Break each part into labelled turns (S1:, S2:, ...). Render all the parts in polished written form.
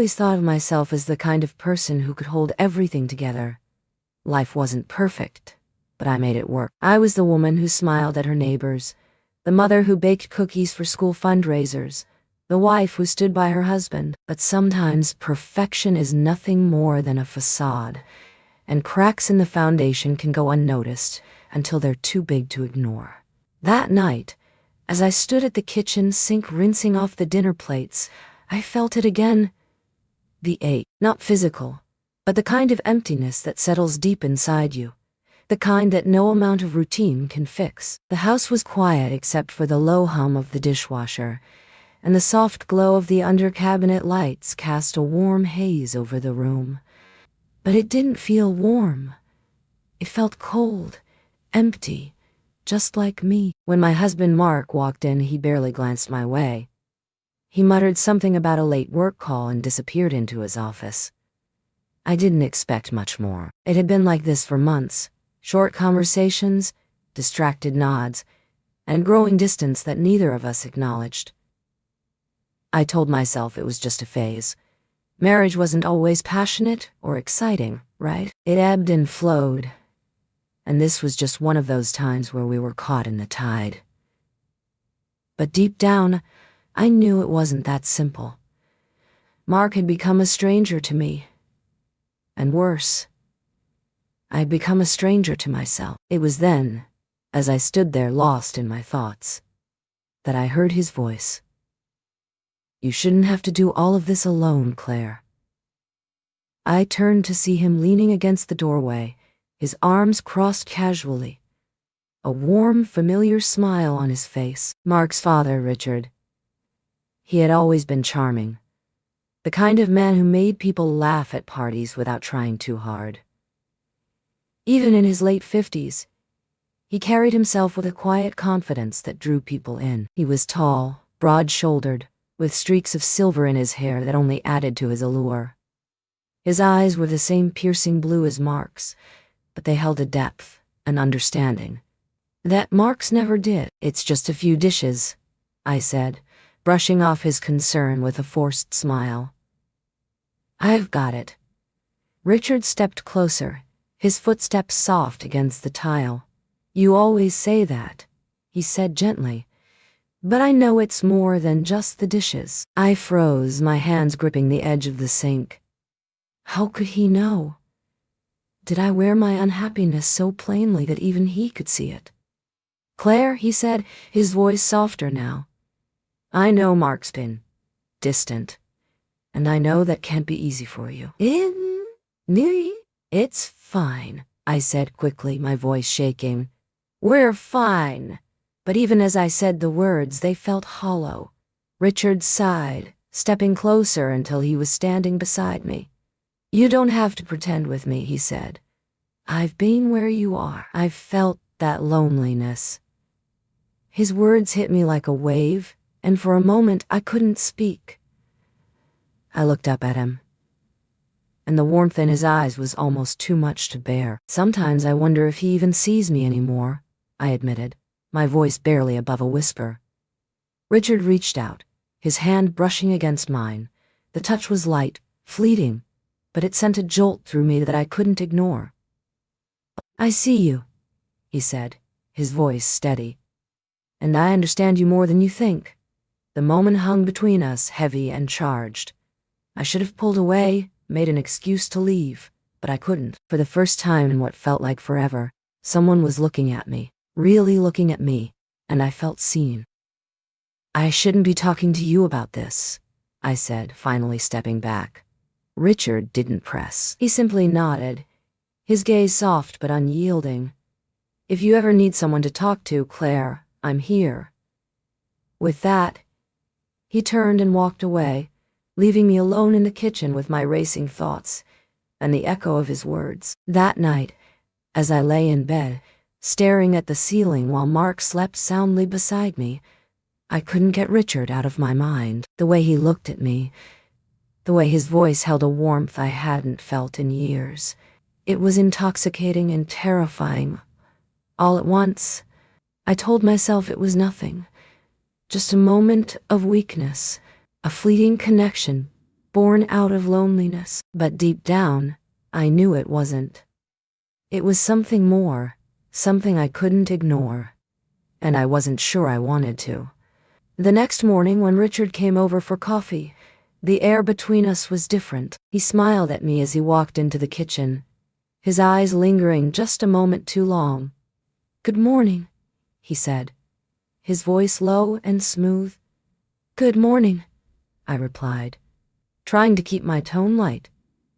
S1: always thought of myself as the kind of person who could hold everything together. Life wasn't perfect, but I made it work. I was the woman who smiled at her neighbors, the mother who baked cookies for school fundraisers, the wife who stood by her husband. But sometimes perfection is nothing more than a facade, and cracks in the foundation can go unnoticed until they're too big to ignore. That night, as I stood at the kitchen sink rinsing off the dinner plates, I felt it again. The ache, not physical, but the kind of emptiness that settles deep inside you, the kind that no amount of routine can fix. The house was quiet except for the low hum of the dishwasher, and the soft glow of the under-cabinet lights cast a warm haze over the room. But it didn't feel warm. It felt cold, empty, just like me. When my husband Mark walked in, he barely glanced my way. He muttered something about a late work call and disappeared into his office. I didn't expect much more. It had been like this for months. Short conversations, distracted nods, and growing distance that neither of us acknowledged. I told myself it was just a phase. Marriage wasn't always passionate or exciting, right? It ebbed and flowed. And this was just one of those times where we were caught in the tide. But deep down, I knew it wasn't that simple. Mark had become a stranger to me. And worse, I'd become a stranger to myself. It was then, as I stood there lost in my thoughts, that I heard his voice. "You shouldn't have to do all of this alone, Claire." I turned to see him leaning against the doorway, his arms crossed casually, a warm, familiar smile on his face. Mark's father, Richard. He had always been charming, the kind of man who made people laugh at parties without trying too hard. Even in his late 50s, he carried himself with a quiet confidence that drew people in. He was tall, broad-shouldered, with streaks of silver in his hair that only added to his allure. His eyes were the same piercing blue as Mark's, but they held a depth, an understanding, that Mark's never did. "It's just a few dishes," I said, brushing off his concern with a forced smile. "I've got it." Richard stepped closer, his footsteps soft against the tile. "You always say that," he said gently, "but I know it's more than just the dishes." I froze, my hands gripping the edge of the sink. How could he know? Did I wear my unhappiness so plainly that even he could see it? "Claire," he said, his voice softer now, "I know Mark's been distant, and I know that can't be easy for you." "It's fine," I said quickly, my voice shaking. "We're fine." But even as I said the words, they felt hollow. Richard sighed, stepping closer until he was standing beside me. "You don't have to pretend with me," he said. "I've been where you are. I've felt that loneliness." His words hit me like a wave, and for a moment I couldn't speak. I looked up at him, and the warmth in his eyes was almost too much to bear. "Sometimes I wonder if he even sees me anymore," I admitted, my voice barely above a whisper. Richard reached out, his hand brushing against mine. The touch was light, fleeting, but it sent a jolt through me that I couldn't ignore. "I see you," he said, his voice steady. "And I understand you more than you think." The moment hung between us, heavy and charged. I should have pulled away, made an excuse to leave, but I couldn't. For the first time in what felt like forever, someone was looking at me, really looking at me, and I felt seen. "I shouldn't be talking to you about this," I said, finally stepping back. Richard didn't press. He simply nodded, his gaze soft but unyielding. "If you ever need someone to talk to, Claire, I'm here." With that, he turned and walked away, leaving me alone in the kitchen with my racing thoughts and the echo of his words. That night, as I lay in bed, staring at the ceiling while Mark slept soundly beside me, I couldn't get Richard out of my mind. The way he looked at me, the way his voice held a warmth I hadn't felt in years. It was intoxicating and terrifying. All at once, I told myself it was nothing, just a moment of weakness, a fleeting connection, born out of loneliness. But deep down, I knew it wasn't. It was something more, something I couldn't ignore. And I wasn't sure I wanted to. The next morning, when Richard came over for coffee, the air between us was different. He smiled at me as he walked into the kitchen, his eyes lingering just a moment too long. "Good morning," he said, his voice low and smooth. "Good morning," I replied, trying to keep my tone light,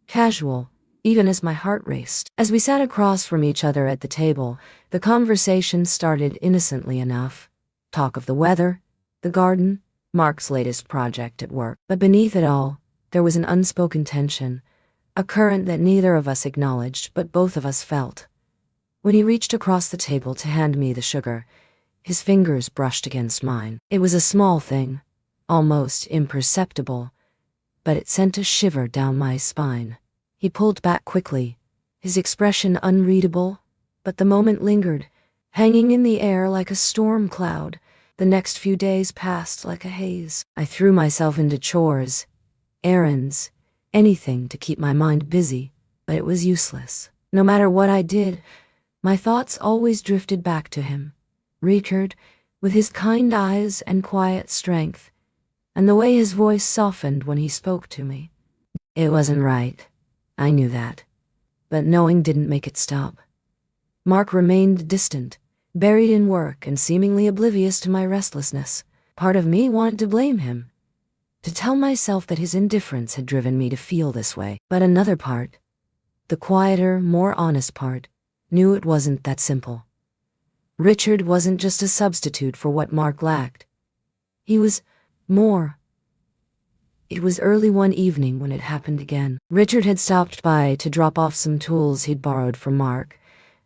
S1: casual, even as my heart raced. As we sat across from each other at the table, the conversation started innocently enough. Talk of the weather, the garden, Mark's latest project at work. But beneath it all, there was an unspoken tension, a current that neither of us acknowledged, but both of us felt. When he reached across the table to hand me the sugar, his fingers brushed against mine. It was a small thing, almost imperceptible, but it sent a shiver down my spine. He pulled back quickly, his expression unreadable, but the moment lingered, hanging in the air like a storm cloud. The next few days passed like a haze. I threw myself into chores, errands, anything to keep my mind busy, but it was useless. No matter what I did, my thoughts always drifted back to him. Richard, with his kind eyes and quiet strength, and the way his voice softened when he spoke to me. It wasn't right. I knew that. But knowing didn't make it stop. Mark remained distant, buried in work and seemingly oblivious to my restlessness. Part of me wanted to blame him, to tell myself that his indifference had driven me to feel this way. But another part, the quieter, more honest part, knew it wasn't that simple. Richard wasn't just a substitute for what Mark lacked. He was more. It was early one evening when it happened again. Richard had stopped by to drop off some tools he'd borrowed from Mark,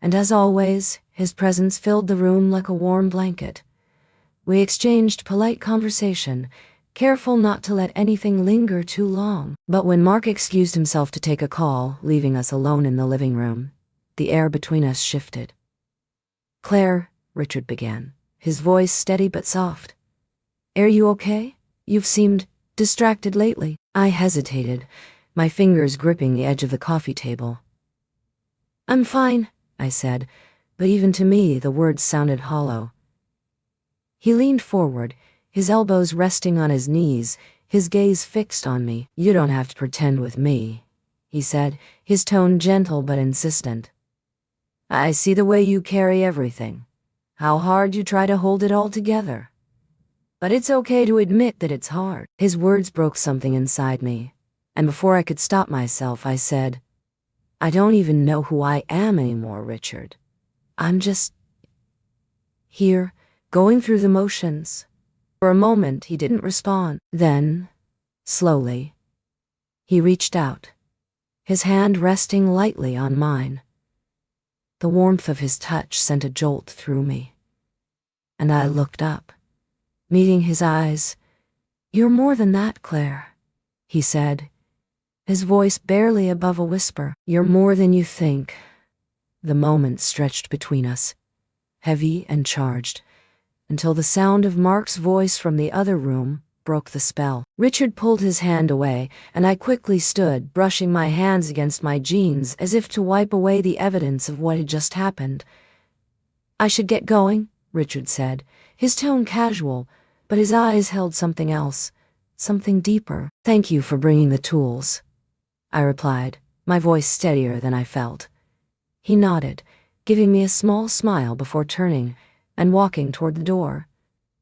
S1: and as always, his presence filled the room like a warm blanket. We exchanged polite conversation, careful not to let anything linger too long. But when Mark excused himself to take a call, leaving us alone in the living room, the air between us shifted. "Claire," Richard began, his voice steady but soft. "Are you okay? You've seemed distracted lately." I hesitated, my fingers gripping the edge of the coffee table. "I'm fine," I said, but even to me the words sounded hollow. He leaned forward, his elbows resting on his knees, his gaze fixed on me. "You don't have to pretend with me," he said, his tone gentle but insistent. "I see the way you carry everything, how hard you try to hold it all together. But it's okay to admit that it's hard." His words broke something inside me, and before I could stop myself, I said, "I don't even know who I am anymore, Richard. I'm just here, going through the motions." For a moment, he didn't respond. Then, slowly, he reached out, his hand resting lightly on mine. The warmth of his touch sent a jolt through me, and I looked up, meeting his eyes. "You're more than that, Claire," he said, his voice barely above a whisper. "You're more than you think." The moment stretched between us, heavy and charged, until the sound of Mark's voice from the other room broke the spell. Richard pulled his hand away, and I quickly stood, brushing my hands against my jeans as if to wipe away the evidence of what had just happened. "I should get going," Richard said, his tone casual, but his eyes held something else, something deeper. "Thank you for bringing the tools," I replied, my voice steadier than I felt. He nodded, giving me a small smile before turning and walking toward the door.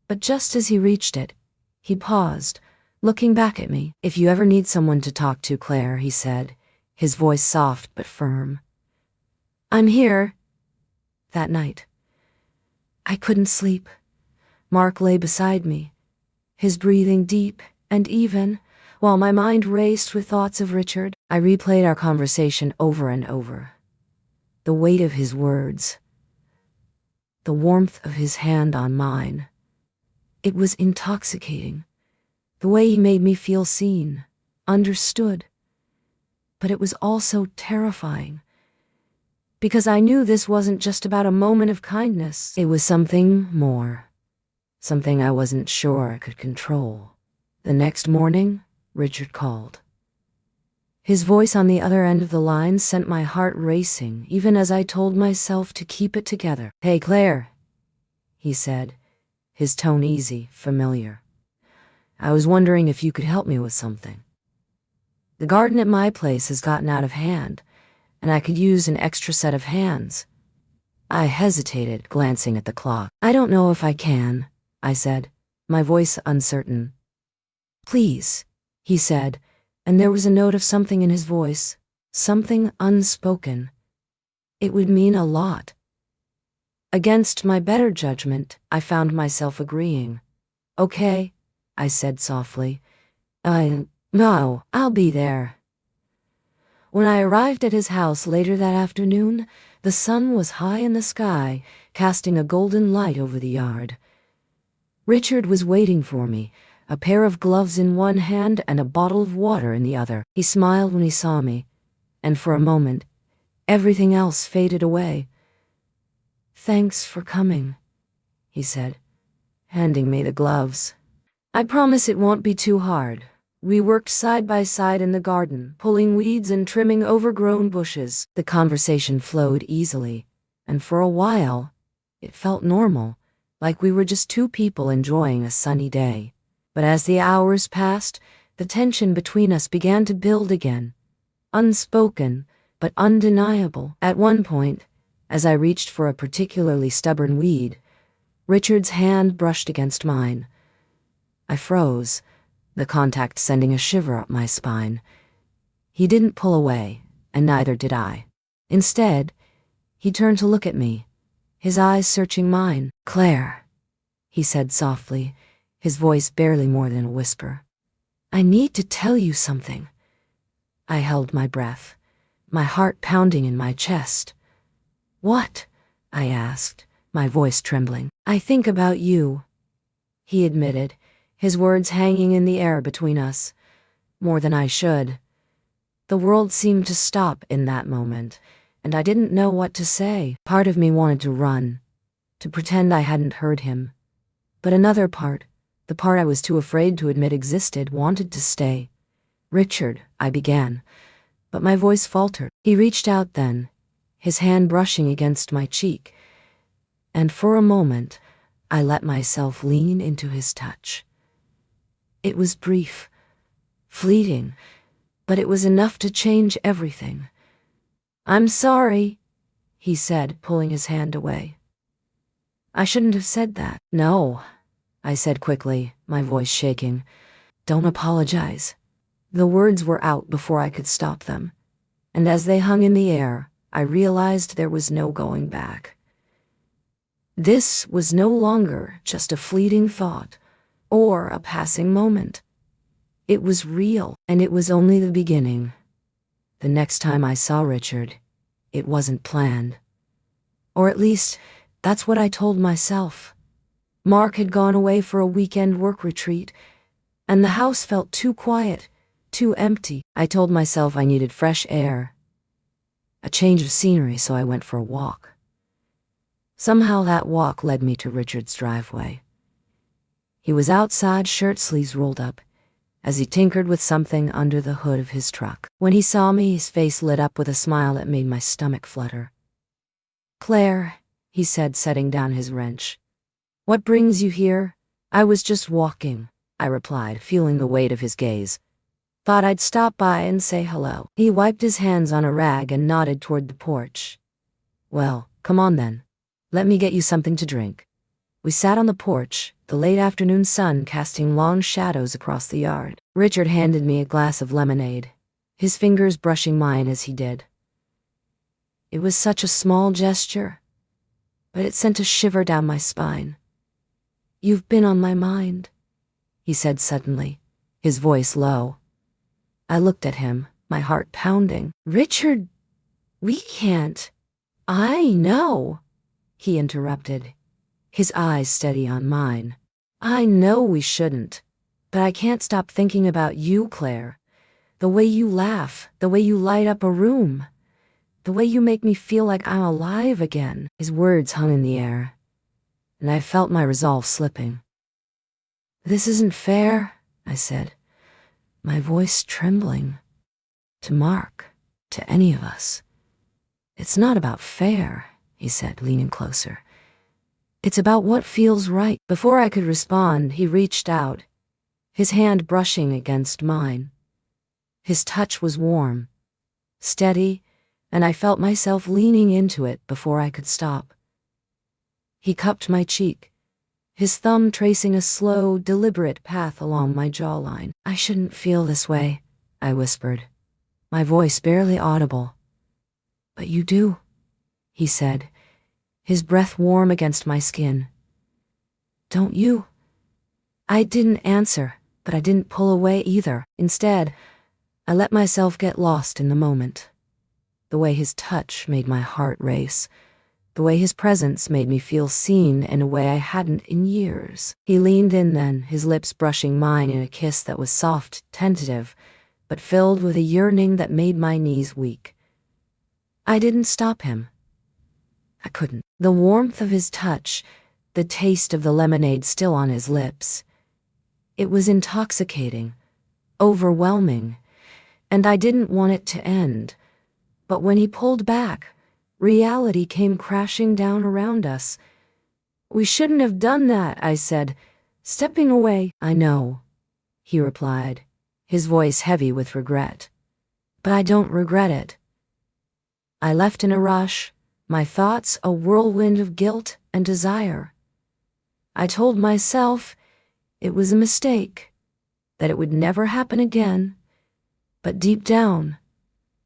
S1: But just as he reached it, he paused, looking back at me. "If you ever need someone to talk to, Claire," he said, his voice soft but firm, "I'm here." That night, I couldn't sleep. Mark lay beside me, his breathing deep and even, while my mind raced with thoughts of Richard. I replayed our conversation over and over. The weight of his words, the warmth of his hand on mine. It was intoxicating, the way he made me feel seen, understood. But it was also terrifying, because I knew this wasn't just about a moment of kindness. It was something more, something I wasn't sure I could control. The next morning, Richard called. His voice on the other end of the line sent my heart racing, even as I told myself to keep it together. "Hey, Claire," he said, his tone easy, familiar. "I was wondering if you could help me with something. The garden at my place has gotten out of hand, and I could use an extra set of hands." I hesitated, glancing at the clock. "I don't know if I can," I said, my voice uncertain. "Please," he said, and there was a note of something in his voice, something unspoken. It would mean a lot. Against my better judgment, I found myself agreeing. "Okay," I said softly. No, I'll be there." When I arrived at his house later that afternoon, the sun was high in the sky, casting a golden light over the yard. Richard was waiting for me, a pair of gloves in one hand and a bottle of water in the other. He smiled when he saw me, and for a moment, everything else faded away. "Thanks for coming," he said, handing me the gloves. "I promise it won't be too hard." We worked side by side in the garden, pulling weeds and trimming overgrown bushes. The conversation flowed easily, and for a while, it felt normal, like we were just two people enjoying a sunny day. But as the hours passed, the tension between us began to build again, unspoken, but undeniable. At one point, as I reached for a particularly stubborn weed, Richard's hand brushed against mine. I froze, the contact sending a shiver up my spine. He didn't pull away, and neither did I. Instead, he turned to look at me, his eyes searching mine. "Claire," he said softly, his voice barely more than a whisper. "I need to tell you something." I held my breath, my heart pounding in my chest. "What?" I asked, my voice trembling. "I think about you," he admitted, his words hanging in the air between us. More than I should. The world seemed to stop in that moment, and I didn't know what to say. Part of me wanted to run, to pretend I hadn't heard him. But another part, the part I was too afraid to admit existed, wanted to stay. "Richard," I began, but my voice faltered. He reached out then, his hand brushing against my cheek, and for a moment, I let myself lean into his touch. It was brief, fleeting, but it was enough to change everything. "I'm sorry," he said, pulling his hand away. "I shouldn't have said that." "No," I said quickly, my voice shaking. "Don't apologize." The words were out before I could stop them, and as they hung in the air, I realized there was no going back. This was no longer just a fleeting thought, or a passing moment. It was real, and it was only the beginning. The next time I saw Richard, it wasn't planned. Or at least, that's what I told myself. Mark had gone away for a weekend work retreat, and the house felt too quiet, too empty. I told myself I needed fresh air, a change of scenery, so I went for a walk. Somehow that walk led me to Richard's driveway. He was outside, shirt sleeves rolled up, as he tinkered with something under the hood of his truck. When he saw me, his face lit up with a smile that made my stomach flutter. "Claire," he said, setting down his wrench. "What brings you here?" "I was just walking," I replied, feeling the weight of his gaze. "Thought I'd stop by and say hello." He wiped his hands on a rag and nodded toward the porch. "Well, come on then. Let me get you something to drink." We sat on the porch, the late afternoon sun casting long shadows across the yard. Richard handed me a glass of lemonade, his fingers brushing mine as he did. It was such a small gesture, but it sent a shiver down my spine. "You've been on my mind," he said suddenly, his voice low. I looked at him, my heart pounding. "Richard, we can't." "I know," he interrupted, his eyes steady on mine. "I know we shouldn't, but I can't stop thinking about you, Claire. The way you laugh, the way you light up a room, the way you make me feel like I'm alive again." His words hung in the air, and I felt my resolve slipping. "This isn't fair," I said, my voice trembling. to Mark, to any of us. It's not about fair, he said, leaning closer. It's about what feels right. Before I could respond, he reached out, his hand brushing against mine. His touch was warm, steady, and I felt myself leaning into it before I could stop. He cupped my cheek, his thumb tracing a slow, deliberate path along my jawline. I shouldn't feel this way, I whispered, my voice barely audible. But you do, he said, his breath warm against my skin. Don't you? I didn't answer, but I didn't pull away either. Instead, I let myself get lost in the moment. The way his touch made my heart race. The way his presence made me feel seen in a way I hadn't in years. He leaned in then, his lips brushing mine in a kiss that was soft, tentative, but filled with a yearning that made my knees weak. I didn't stop him. I couldn't. The warmth of his touch, the taste of the lemonade still on his lips. It was intoxicating, overwhelming, and I didn't want it to end. But when he pulled back, reality came crashing down around us. We shouldn't have done that, I said, stepping away. I know, he replied, his voice heavy with regret. But I don't regret it. I left in a rush, my thoughts a whirlwind of guilt and desire. I told myself it was a mistake, that it would never happen again, but deep down,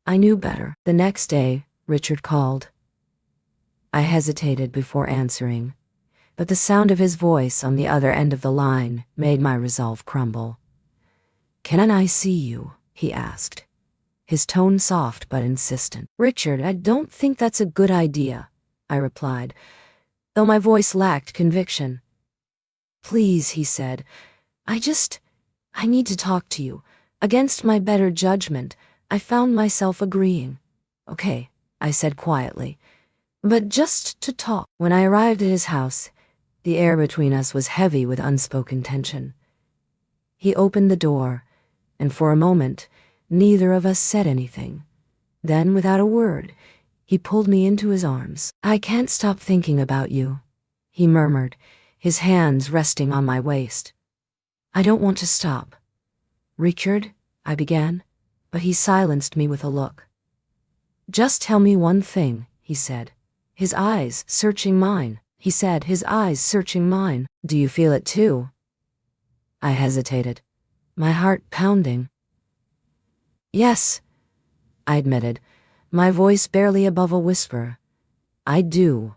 S1: I knew better. The next day, Richard called. I hesitated before answering, but the sound of his voice on the other end of the line made my resolve crumble. "Can I see you?" he asked, his tone soft but insistent. "Richard, I don't think that's a good idea," I replied, though my voice lacked conviction. "Please," he said, I need to talk to you." Against my better judgment, I found myself agreeing. "Okay," I said quietly, "but just to talk." When I arrived at his house, the air between us was heavy with unspoken tension. He opened the door, and for a moment, neither of us said anything. Then, without a word, he pulled me into his arms. "I can't stop thinking about you," he murmured, his hands resting on my waist. "I don't want to stop." "Richard," I began, but he silenced me with a look. "Just tell me one thing," he said, his eyes searching mine. "Do you feel it too?" I hesitated, my heart pounding. "Yes," I admitted, my voice barely above a whisper. "I do."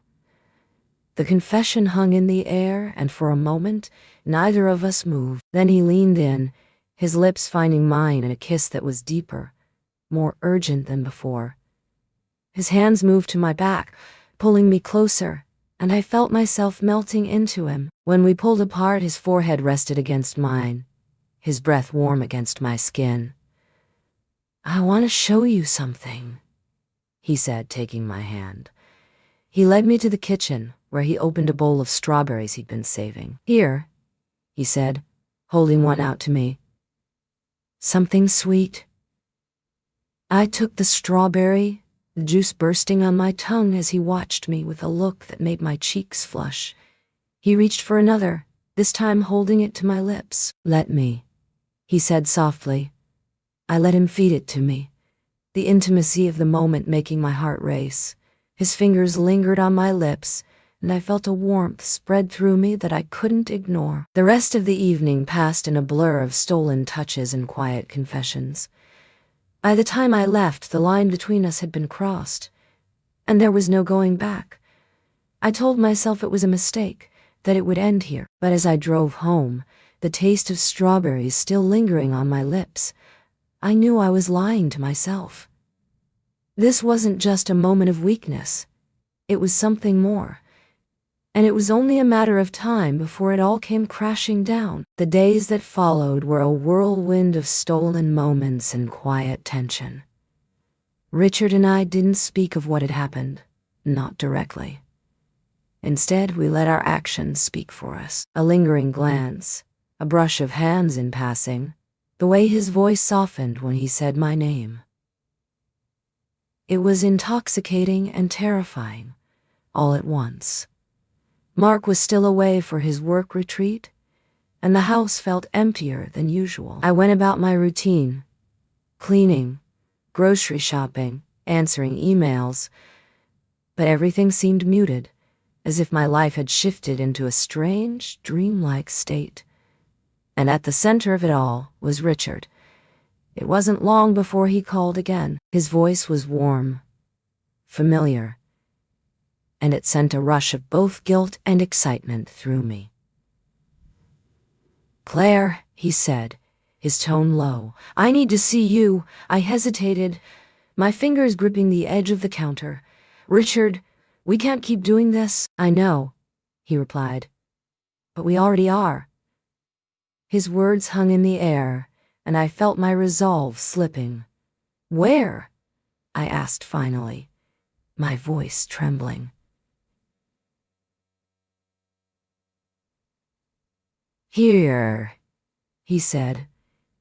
S1: The confession hung in the air, and for a moment, neither of us moved. Then he leaned in, his lips finding mine in a kiss that was deeper, more urgent than before. His hands moved to my back, pulling me closer, and I felt myself melting into him. When we pulled apart, his forehead rested against mine, his breath warm against my skin. "I want to show you something," he said, taking my hand. He led me to the kitchen, where he opened a bowl of strawberries he'd been saving. "Here," he said, holding one out to me. "Something sweet." I took the strawberry, the juice bursting on my tongue as he watched me with a look that made my cheeks flush. He reached for another, this time holding it to my lips. "Let me," he said softly. I let him feed it to me, the intimacy of the moment making my heart race. His fingers lingered on my lips, and I felt a warmth spread through me that I couldn't ignore. The rest of the evening passed in a blur of stolen touches and quiet confessions. By the time I left, the line between us had been crossed, and there was no going back. I told myself it was a mistake, that it would end here. But as I drove home, the taste of strawberries still lingering on my lips, I knew I was lying to myself. This wasn't just a moment of weakness. It was something more. And it was only a matter of time before it all came crashing down. The days that followed were a whirlwind of stolen moments and quiet tension. Richard and I didn't speak of what had happened, not directly. Instead, we let our actions speak for us. A lingering glance, a brush of hands in passing, the way his voice softened when he said my name. It was intoxicating and terrifying, all at once. Mark was still away for his work retreat, and the house felt emptier than usual. I went about my routine, cleaning, grocery shopping, answering emails, but everything seemed muted, as if my life had shifted into a strange, dreamlike state. And at the center of it all was Richard. It wasn't long before he called again. His voice was warm, familiar, and it sent a rush of both guilt and excitement through me. "Claire," he said, his tone low, "I need to see you." I hesitated, my fingers gripping the edge of the counter. "Richard, we can't keep doing this." "I know," he replied, "but we already are." His words hung in the air, and I felt my resolve slipping. "Where?" I asked finally, my voice trembling. "Here," he said.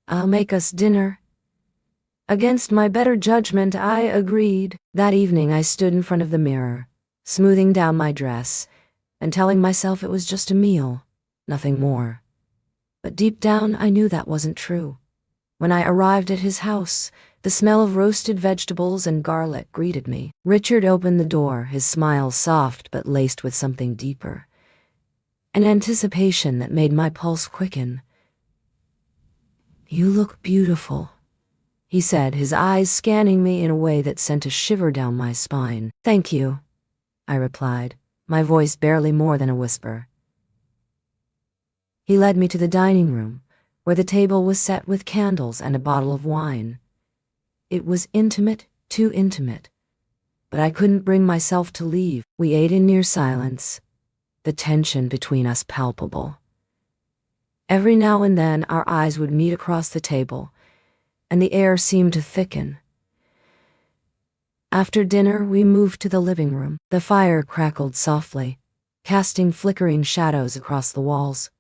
S1: "I'll make us dinner." Against my better judgment, I agreed. That evening I stood in front of the mirror, smoothing down my dress, and telling myself it was just a meal, nothing more. But deep down I knew that wasn't true. When I arrived at his house, the smell of roasted vegetables and garlic greeted me. Richard opened the door, his smile soft but laced with something deeper, an anticipation that made my pulse quicken. "You look beautiful," he said, his eyes scanning me in a way that sent a shiver down my spine. "Thank you," I replied, my voice barely more than a whisper. He led me to the dining room, where the table was set with candles and a bottle of wine. It was intimate, too intimate, but I couldn't bring myself to leave. We ate in near silence, the tension between us palpable. Every now and then our eyes would meet across the table, and the air seemed to thicken. After dinner, we moved to the living room. The fire crackled softly, casting flickering shadows across the walls.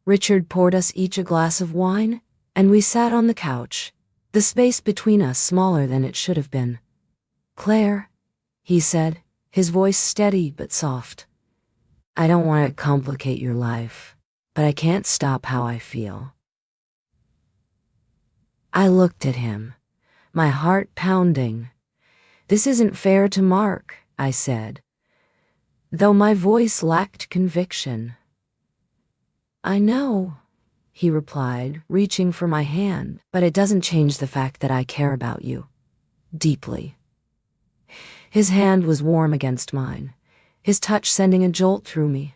S1: Richard poured us each a glass of wine, and we sat on the couch, the space between us smaller than it should have been. "Claire," he said, his voice steady but soft, "I don't want to complicate your life, but I can't stop how I feel." I looked at him, my heart pounding. "This isn't fair to Mark," I said, though my voice lacked conviction. "I know," he replied, reaching for my hand, "but it doesn't change the fact that I care about you. Deeply." His hand was warm against mine, his touch sending a jolt through me.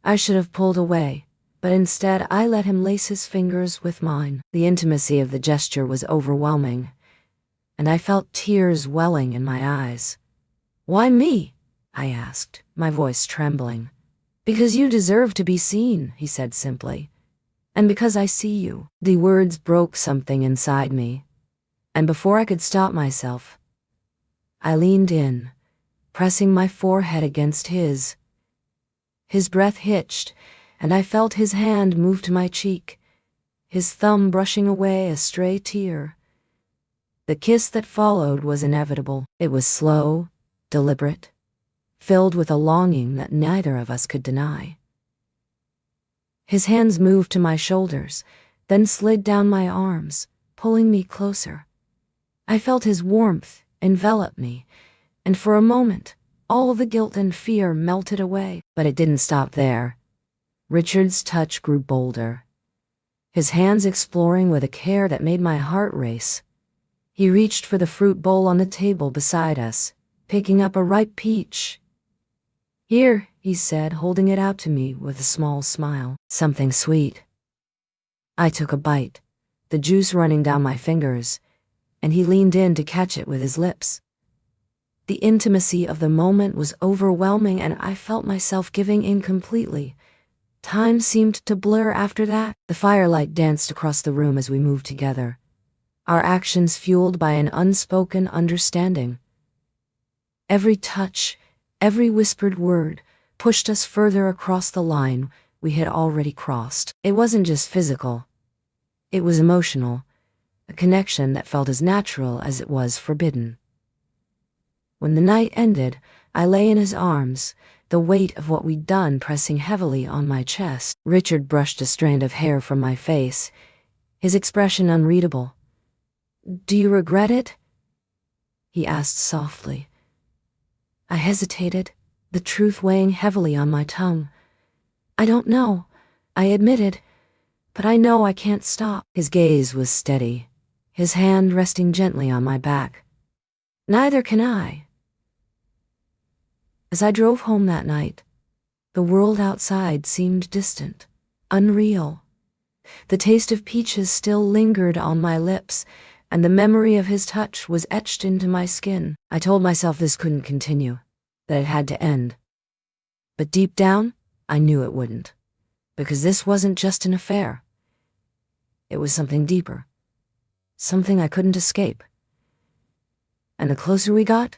S1: I should have pulled away, but instead I let him lace his fingers with mine. The intimacy of the gesture was overwhelming, and I felt tears welling in my eyes. "Why me?" I asked, my voice trembling. "Because you deserve to be seen," he said simply. "And because I see you." The words broke something inside me, and before I could stop myself, I leaned in, pressing my forehead against his. His breath hitched, and I felt his hand move to my cheek, his thumb brushing away a stray tear. The kiss that followed was inevitable. It was slow, deliberate, filled with a longing that neither of us could deny. His hands moved to my shoulders, then slid down my arms, pulling me closer. I felt his warmth envelop me, and for a moment, all the guilt and fear melted away. But it didn't stop there. Richard's touch grew bolder, his hands exploring with a care that made my heart race. He reached for the fruit bowl on the table beside us, picking up a ripe peach. "Here," he said, holding it out to me with a small smile. "Something sweet." I took a bite, the juice running down my fingers, and he leaned in to catch it with his lips. The intimacy of the moment was overwhelming, and I felt myself giving in completely. Time seemed to blur after that. The firelight danced across the room as we moved together, our actions fueled by an unspoken understanding. Every touch, every whispered word, pushed us further across the line we had already crossed. It wasn't just physical. It was emotional, a connection that felt as natural as it was forbidden. When the night ended, I lay in his arms, the weight of what we'd done pressing heavily on my chest. Richard brushed a strand of hair from my face, his expression unreadable. "Do you regret it?" he asked softly. I hesitated, the truth weighing heavily on my tongue. "I don't know," I admitted, "but I know I can't stop." His gaze was steady, his hand resting gently on my back. "Neither can I." As I drove home that night, the world outside seemed distant, unreal. The taste of peaches still lingered on my lips, and the memory of his touch was etched into my skin. I told myself this couldn't continue, that it had to end. But deep down, I knew it wouldn't, because this wasn't just an affair. It was something deeper, something I couldn't escape. And the closer we got,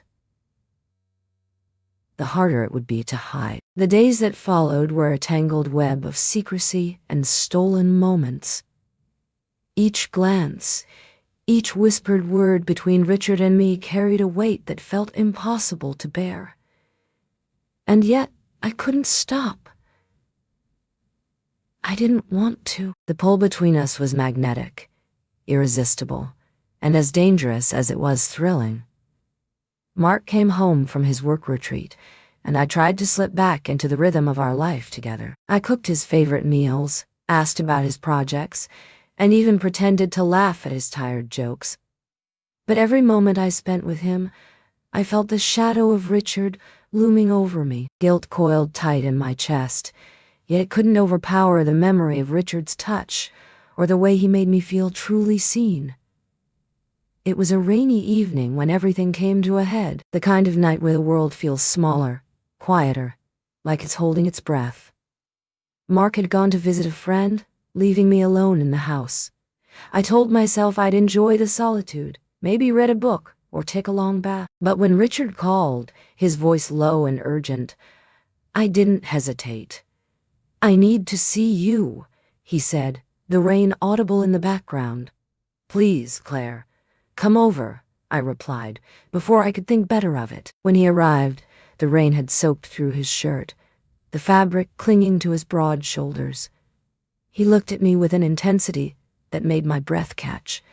S1: the harder it would be to hide. The days that followed were a tangled web of secrecy and stolen moments. Each glance, each whispered word between Richard and me carried a weight that felt impossible to bear. And yet, I couldn't stop. I didn't want to. The pull between us was magnetic, irresistible, and as dangerous as it was thrilling. Mark came home from his work retreat, and I tried to slip back into the rhythm of our life together. I cooked his favorite meals, asked about his projects, and even pretended to laugh at his tired jokes. But every moment I spent with him, I felt the shadow of Richard looming over me. Guilt coiled tight in my chest, yet it couldn't overpower the memory of Richard's touch or the way he made me feel truly seen. It was a rainy evening when everything came to a head, the kind of night where the world feels smaller, quieter, like it's holding its breath. Mark had gone to visit a friend, leaving me alone in the house. I told myself I'd enjoy the solitude, maybe read a book or take a long bath. But when Richard called, his voice low and urgent, I didn't hesitate. "I need to see you," he said, the rain audible in the background. "Please, Claire. Come over," I replied, before I could think better of it. When he arrived, the rain had soaked through his shirt, the fabric clinging to his broad shoulders. He looked at me with an intensity that made my breath catch,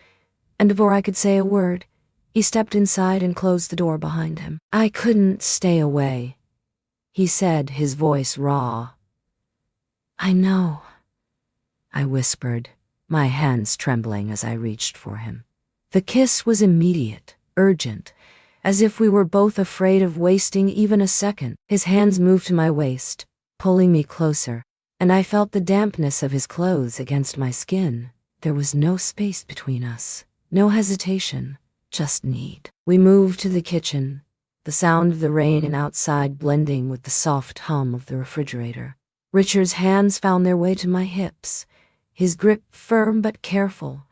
S1: and before I could say a word, he stepped inside and closed the door behind him. "I couldn't stay away," he said, his voice raw. "I know," I whispered, my hands trembling as I reached for him. The kiss was immediate, urgent, as if we were both afraid of wasting even a second. His hands moved to my waist, pulling me closer, and I felt the dampness of his clothes against my skin. There was no space between us, no hesitation, just need. We moved to the kitchen, the sound of the rain outside blending with the soft hum of the refrigerator. Richard's hands found their way to my hips, his grip firm but careful,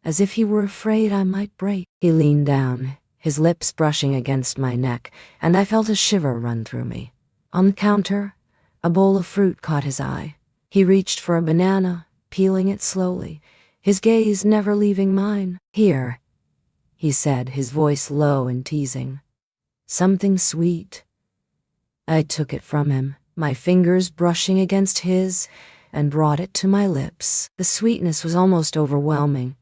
S1: as if he were afraid I might break. He leaned down, his lips brushing against my neck, and I felt a shiver run through me. On the counter, a bowl of fruit caught his eye. He reached for a banana, peeling it slowly, his gaze never leaving mine. "Here," he said, his voice low and teasing. "Something sweet." I took it from him, my fingers brushing against his, and brought it to my lips. The sweetness was almost overwhelming,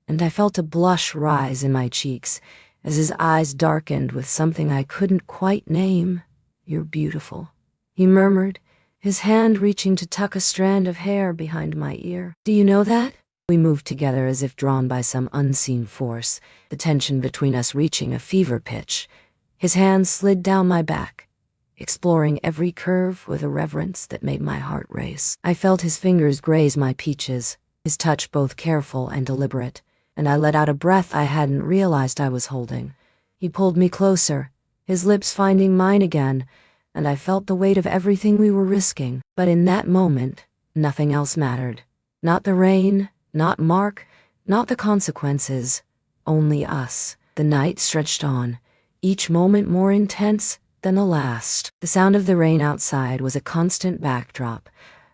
S1: and I felt a blush rise in my cheeks as his eyes darkened with something I couldn't quite name. "You're beautiful," he murmured, his hand reaching to tuck a strand of hair behind my ear. "Do you know that?" We moved together as if drawn by some unseen force, the tension between us reaching a fever pitch. His hand slid down my back, exploring every curve with a reverence that made my heart race. I felt his fingers graze my peaches, his touch both careful and deliberate, and I let out a breath I hadn't realized I was holding. He pulled me closer, his lips finding mine again, and I felt the weight of everything we were risking. But in that moment, nothing else mattered. Not the rain, not Mark, not the consequences, only us. The night stretched on, each moment more intense than the last. The sound of the rain outside was a constant backdrop,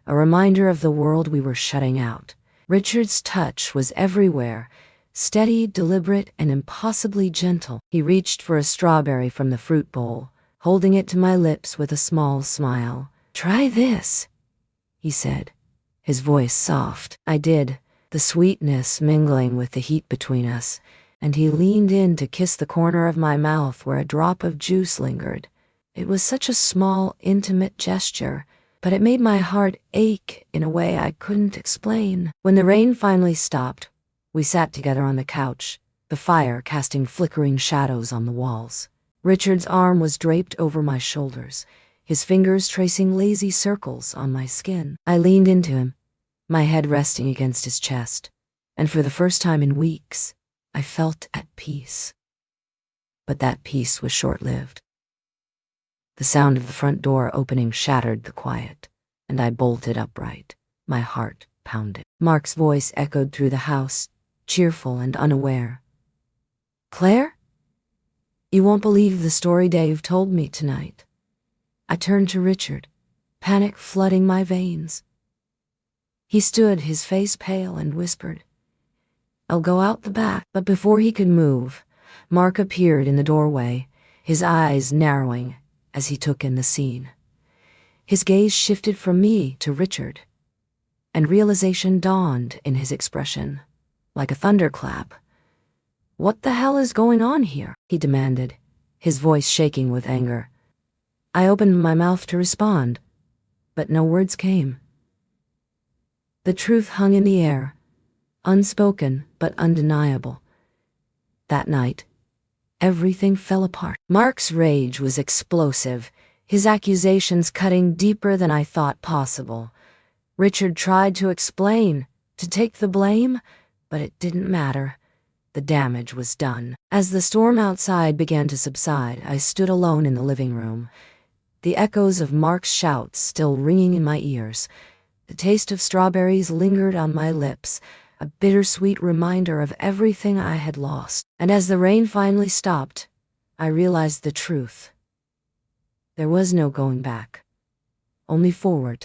S1: a reminder of the world we were shutting out. Richard's touch was everywhere, steady, deliberate, and impossibly gentle. He reached for a strawberry from the fruit bowl, holding it to my lips with a small smile. "Try this," he said, his voice soft. I did, the sweetness mingling with the heat between us, and he leaned in to kiss the corner of my mouth where a drop of juice lingered. It was such a small, intimate gesture, but it made my heart ache in a way I couldn't explain. When the rain finally stopped, we sat together on the couch, the fire casting flickering shadows on the walls. Richard's arm was draped over my shoulders, his fingers tracing lazy circles on my skin. I leaned into him, my head resting against his chest, and for the first time in weeks, I felt at peace. But that peace was short-lived. The sound of the front door opening shattered the quiet, and I bolted upright, my heart pounding. Mark's voice echoed through the house, cheerful and unaware. "Claire? You won't believe the story Dave told me tonight." I turned to Richard, panic flooding my veins. He stood, his face pale, and whispered, "I'll go out the back." But before he could move, Mark appeared in the doorway, his eyes narrowing as he took in the scene. His gaze shifted from me to Richard, and realization dawned in his expression, like a thunderclap. "What the hell is going on here?" he demanded, his voice shaking with anger. I opened my mouth to respond, but no words came. The truth hung in the air, unspoken but undeniable. That night, everything fell apart. Mark's rage was explosive, his accusations cutting deeper than I thought possible. Richard tried to explain, to take the blame, but it didn't matter. The damage was done. As the storm outside began to subside, I stood alone in the living room, the echoes of Mark's shouts still ringing in my ears. The taste of strawberries lingered on my lips, a bittersweet reminder of everything I had lost. And as the rain finally stopped, I realized the truth. There was no going back, only forward.